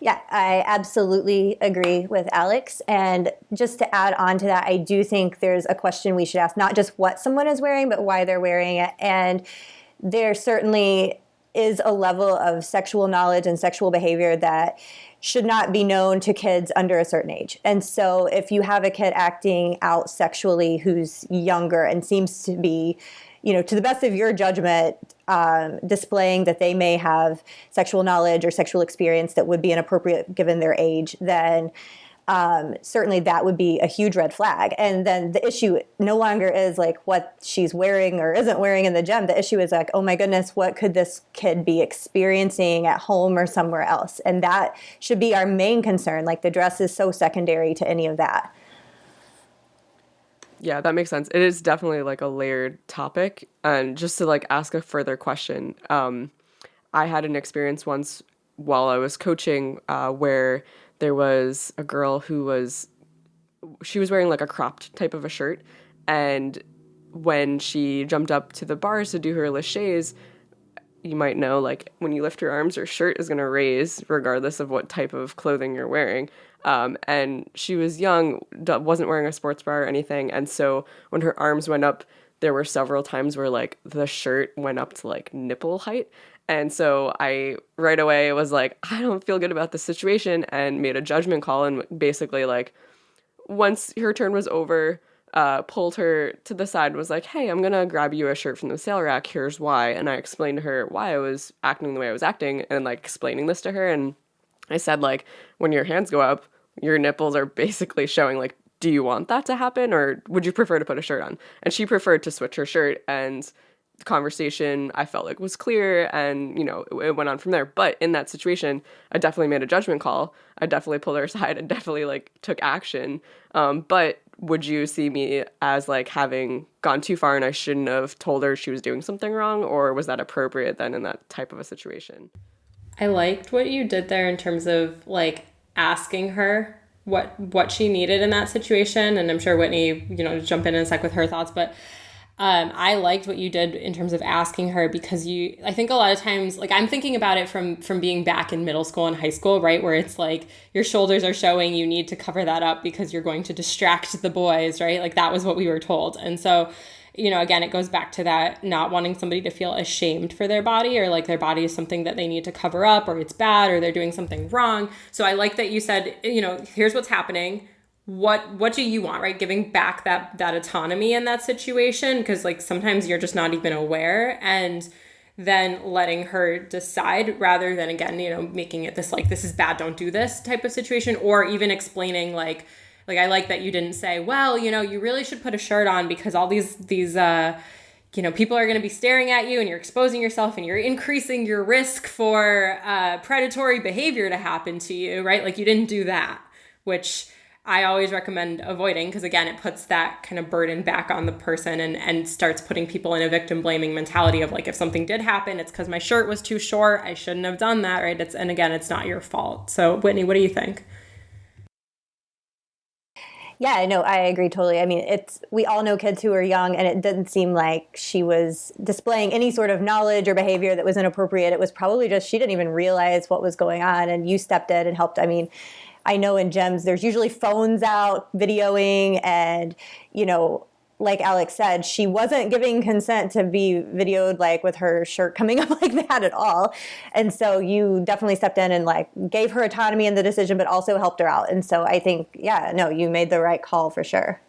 Yeah, I absolutely agree with Alex. And just to add on to that, I do think there's a question we should ask, not just what someone is wearing, but why they're wearing it. And there certainly is a level of sexual knowledge and sexual behavior that should not be known to kids under a certain age. And so if you have a kid acting out sexually who's younger and seems to be, to the best of your judgment, displaying that they may have sexual knowledge or sexual experience that would be inappropriate given their age, then certainly that would be a huge red flag. And then the issue no longer is like what she's wearing or isn't wearing in the gym. The issue is like, oh my goodness, what could this kid be experiencing at home or somewhere else? And that should be our main concern. Like, the dress is so secondary to any of that. Yeah, that makes sense. It is definitely like a layered topic. And just to like ask a further question, I had an experience once while I was coaching where there was a girl she was wearing like a cropped type of a shirt. And when she jumped up to the bars to do her lâchers, you might know, like, when you lift your arms, your shirt is going to raise regardless of what type of clothing you're wearing. And she was young, wasn't wearing a sports bra or anything. And so when her arms went up, there were several times where like the shirt went up to like nipple height. And so I right away was like, I don't feel good about the situation, and made a judgment call, and basically like once her turn was over, pulled her to the side and was like, hey, I'm going to grab you a shirt from the sale rack. Here's why. And I explained to her why I was acting the way I was acting and like explaining this to her. And I said, like, when your hands go up, your nipples are basically showing, like, do you want that to happen or would you prefer to put a shirt on? And she preferred to switch her shirt, and the conversation I felt like was clear, and, it went on from there. But in that situation, I definitely made a judgment call. I definitely pulled her aside and definitely like took action. But would you see me as like having gone too far and I shouldn't have told her she was doing something wrong, or was that appropriate then in that type of a situation? I liked what you did there in terms of like asking her what she needed in that situation. And I'm sure Whitney, jump in a sec with her thoughts, but I liked what you did in terms of asking her, because I think a lot of times, like, I'm thinking about it from being back in middle school and high school, right? Where it's like your shoulders are showing, you need to cover that up because you're going to distract the boys, right? Like, that was what we were told. And so, again, it goes back to that not wanting somebody to feel ashamed for their body, or like their body is something that they need to cover up, or it's bad, or they're doing something wrong. So I like that you said, here's what's happening. What do you want, right? Giving back that autonomy in that situation, because like sometimes you're just not even aware, and then letting her decide rather than, again, making it this like, this is bad, don't do this type of situation, or even explaining like I like that you didn't say, well, you really should put a shirt on because all these people are going to be staring at you and you're exposing yourself and you're increasing your risk for predatory behavior to happen to you, right? Like, you didn't do that, which I always recommend avoiding, because again, it puts that kind of burden back on the person and starts putting people in a victim blaming mentality of like, if something did happen, it's because my shirt was too short, I shouldn't have done that, right? And again, it's not your fault. So Whitney, what do you think? Yeah, no, I agree totally. I mean, we all know kids who are young, and it didn't seem like she was displaying any sort of knowledge or behavior that was inappropriate. It was probably just she didn't even realize what was going on, and you stepped in and helped. I mean, I know in gyms there's usually phones out videoing, and, like Alex said, she wasn't giving consent to be videoed like with her shirt coming up like that at all. And so you definitely stepped in and like gave her autonomy in the decision, but also helped her out. And so I think, yeah, no, you made the right call for sure.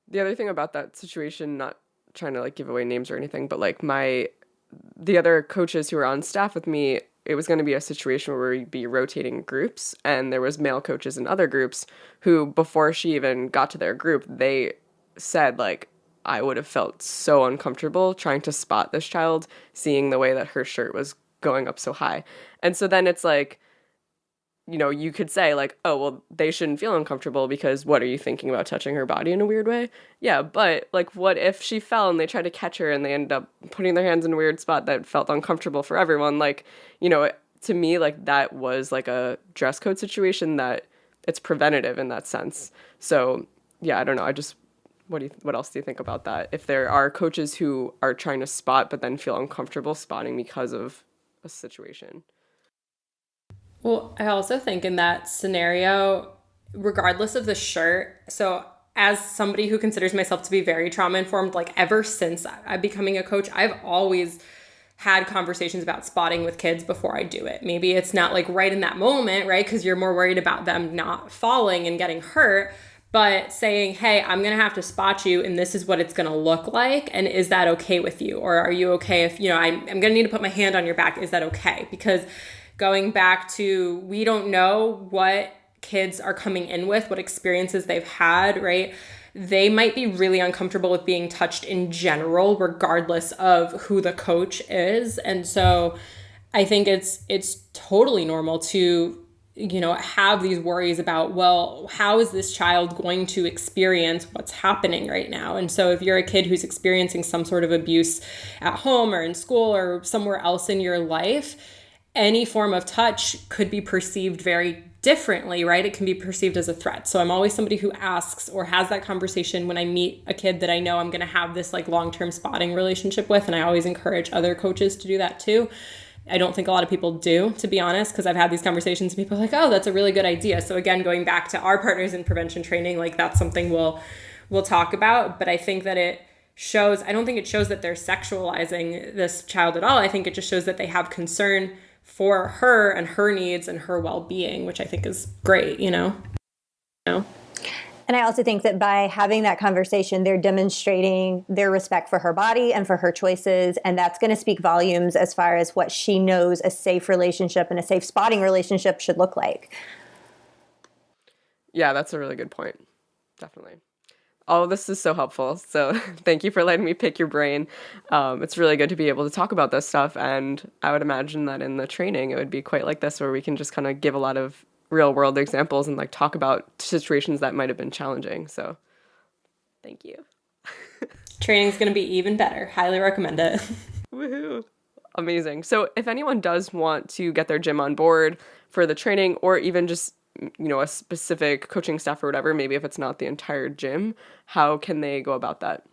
The other thing about that situation, not trying to like give away names or anything, but like the other coaches who were on staff with me, it was going to be a situation where we'd be rotating groups, and there was male coaches in other groups who, before she even got to their group, they said, like, I would have felt so uncomfortable trying to spot this child, seeing the way that her shirt was going up so high. And so then it's like, you know, you could say like, oh, well, they shouldn't feel uncomfortable because what are you thinking about touching her body in a weird way? Yeah, but like, what if she fell and they tried to catch her and they ended up putting their hands in a weird spot that felt uncomfortable for everyone? Like, you know, to me, like that was like a dress code situation that it's preventative in that sense. So yeah, I don't know. What else do you think about that? If there are coaches who are trying to spot but then feel uncomfortable spotting because of a situation? Well, I also think in that scenario, regardless of the shirt, so as somebody who considers myself to be very trauma informed, like ever since I'm becoming a coach, I've always had conversations about spotting with kids before I do it. Maybe it's not like right in that moment, right? Because you're more worried about them not falling and getting hurt, but saying, hey, I'm going to have to spot you and this is what it's going to look like. And is that okay with you? Or are you okay if, you know, I'm going to need to put my hand on your back. Is that okay? Because going back to, we don't know what kids are coming in with, what experiences they've had, right? They might be really uncomfortable with being touched in general, regardless of who the coach is. And so I think it's totally normal to, you know, have these worries about, well, how is this child going to experience what's happening right now? And so if you're a kid who's experiencing some sort of abuse at home or in school or somewhere else in your life, any form of touch could be perceived very differently, right? It can be perceived as a threat. So I'm always somebody who asks or has that conversation when I meet a kid that I know I'm going to have this like long-term spotting relationship with. And I always encourage other coaches to do that too. I don't think a lot of people do, to be honest, because I've had these conversations and people are like, oh, that's a really good idea. So again, going back to our partners in prevention training, like that's something we'll talk about. But I think that I don't think it shows that they're sexualizing this child at all. I think it just shows that they have concern for her and her needs and her well-being, which I think is great, you know? And I also think that by having that conversation, they're demonstrating their respect for her body and for her choices. And that's going to speak volumes as far as what she knows a safe relationship and a safe spotting relationship should look like. Yeah, that's a really good point. Definitely. All of this is so helpful. So thank you for letting me pick your brain. It's really good to be able to talk about this stuff. And I would imagine that in the training, it would be quite like this, where we can just kind of give a lot of real world examples and like talk about situations that might have been challenging. So thank you. Training's going to be even better. Highly recommend it. Woohoo. Amazing. So if anyone does want to get their gym on board for the training, or even just, you know, a specific coaching staff or whatever, maybe if it's not the entire gym, how can they go about that?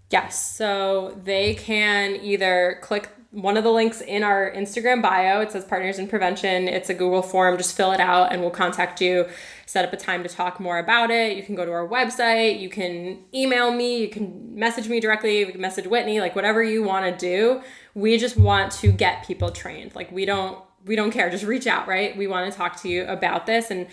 Yes. So they can either click one of the links in our Instagram bio. It says Partners in Prevention. It's a Google form. Just fill it out and we'll contact you, set up a time to talk more about it. You can go to our website. You can email me. You can message me directly. You can message Whitney, like whatever you want to do. We just want to get people trained. Like we don't care. Just reach out, right? We want to talk to you about this. And,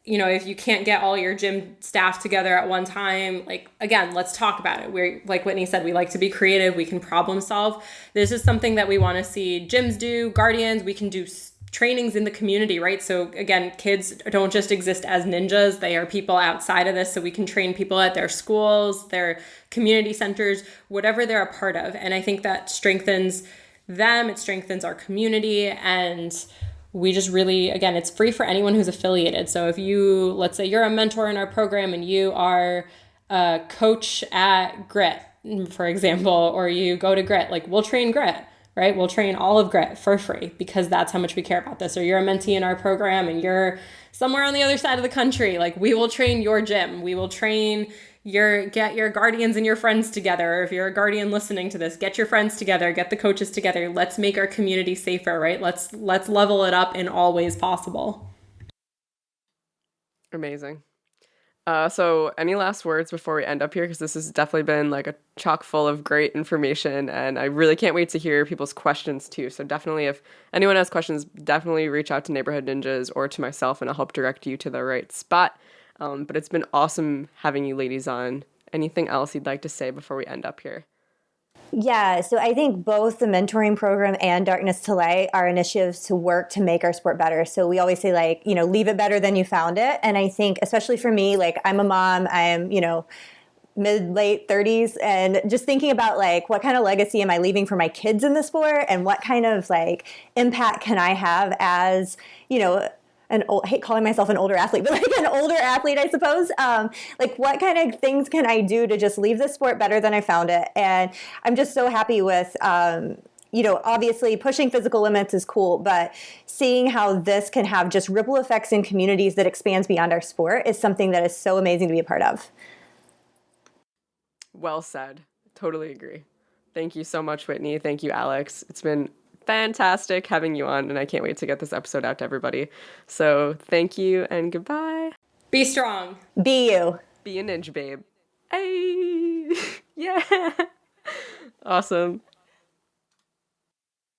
you know, if you can't get all your gym staff together at one time, like, again, let's talk about it. We're, like Whitney said, we like to be creative. We can problem solve. This is something that we want to see gyms do, guardians. We can do trainings in the community, right? So again, kids don't just exist as ninjas. They are people outside of this. So we can train people at their schools, their community centers, whatever they're a part of. And I think that strengthens them. It strengthens our community. And we just really, again, it's free for anyone who's affiliated. So if you, let's say you're a mentor in our program and you are a coach at Grit, for example, or you go to Grit, like we'll train Grit, right? We'll train all of Grit for free because that's how much we care about this. Or you're a mentee in our program and you're somewhere on the other side of the country, like we will train your gym. We will train get your guardians and your friends together. Or if you're a guardian listening to this, get your friends together, get the coaches together. Let's make our community safer, right? Let's level it up in all ways possible. Amazing. So any last words before we end up here? Because this has definitely been like a chock full of great information, and I really can't wait to hear people's questions too. So definitely, if anyone has questions, definitely reach out to Neighborhood Ninjas or to myself, and I'll help direct you to the right spot. But it's been awesome having you ladies on. Anything else you'd like to say before we end up here? Yeah, so I think both the mentoring program and Darkness to Light are initiatives to work to make our sport better. So we always say, like, leave it better than you found it. And I think, especially for me, like, I'm a mom, I'm, mid late 30s, and just thinking about, like, what kind of legacy am I leaving for my kids in the sport, and what kind of, like, impact can I have as, I hate calling myself an older athlete, but like an older athlete, I suppose. Like, what kind of things can I do to just leave the sport better than I found it? And I'm just so happy with, obviously pushing physical limits is cool, but seeing how this can have just ripple effects in communities that expands beyond our sport is something that is so amazing to be a part of. Well said. Totally agree. Thank you so much, Whitney. Thank you, Alex. It's been fantastic having you on, and I can't wait to get this episode out to everybody. So thank you and goodbye. Be strong. Be you. Be a ninja babe. Hey! Yeah! Awesome.